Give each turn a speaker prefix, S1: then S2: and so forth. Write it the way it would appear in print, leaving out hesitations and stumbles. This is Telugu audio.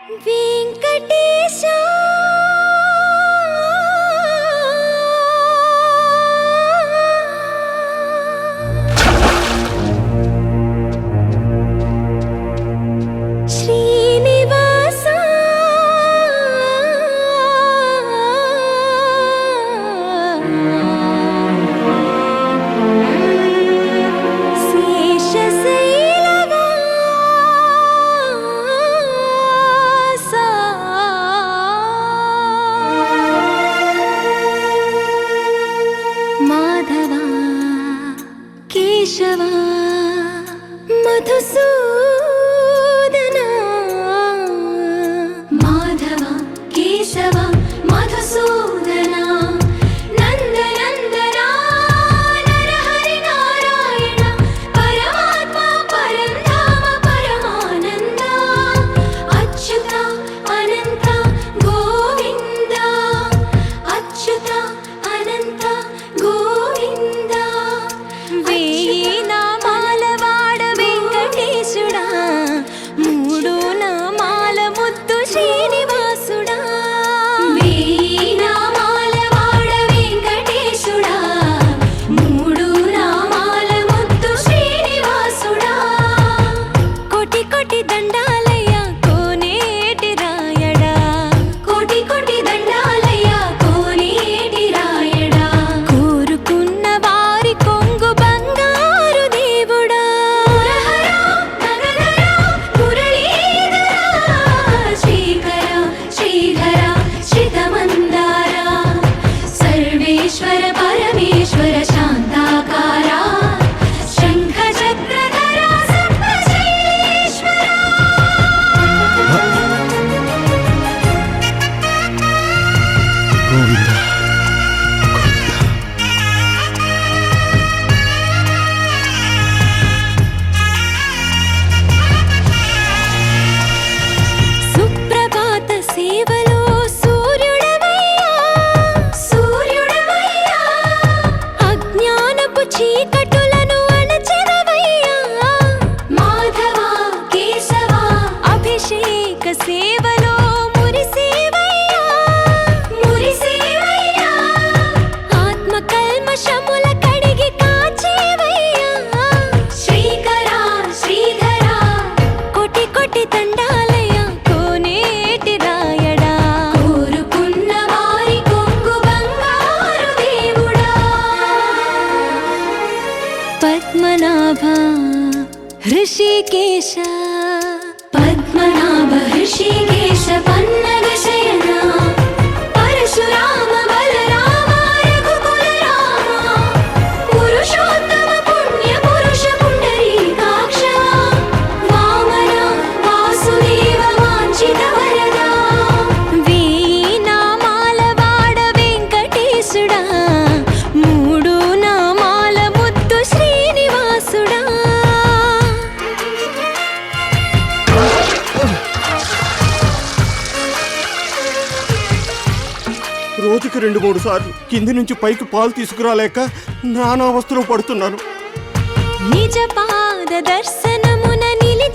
S1: వెంకటేశా కేశవా మధుసూదనా మాధవ కేశవ మధుసూదనా నందనందనా నరహరి నారాయణ పరమాత్మ పరంధామ పరమానంద అచ్యుత అనంత గోవింద అచ్యుత అనంత గోవింద మూడు నామాల ముద్దు శ్రీనివాసుడా వేయి నామాల వాడ వెంకటేశుడా మూడు నామాల ముద్దు శ్రీనివాసుడా కోటి కోటి దండాలయ్య కోనేటి రాయడా కోటి కోటి దండాలయ్య కోనేటి రాయడా కోరుకున్న వారి కొంగు బంగారు దేవుడా సర్వేశ్వర పరమేశ్వర శాంతాకారా శంఖ చక్రధర సర్వశైలేశ్వర
S2: గోవింద
S1: సుప్రభాత సేవలో చీకటులను అణచెదవయ్యా మాధవ కేశవ అభిషేక సేవలో మురిసేవయ్యా మురిసేవయ్యా ఆత్మ కల్మషముల కడిగి కాచేవయ్యా శ్రీకర శ్రీధర కోటి కోటి దండాలయ్య కోనేటి రాయడా కోరుకున్న వారి కొంగు బంగారు దేవుడా పద్మనాభ హృషికేశ పద్మనాభ హృషికేశ పన్నగ శయన పరశురామ బలరామ రఘుకుల రామ పురుషోత్తమ పుణ్య పురుష పుండరీకాక్ష వామన వాసుదేవ వాంఛిత వరదా వేయి నామాల వాడ వెంకటేశుడా మూడు నామాల ముద్దు శ్రీనివాసుడా
S2: రోజుకి 2-3 సార్లు కింది నుంచి పైకి పాలు తీసుకురాలేక నానా అవస్థలు పడుతున్నాను.
S1: నిజ పాద దర్శనమున నిలి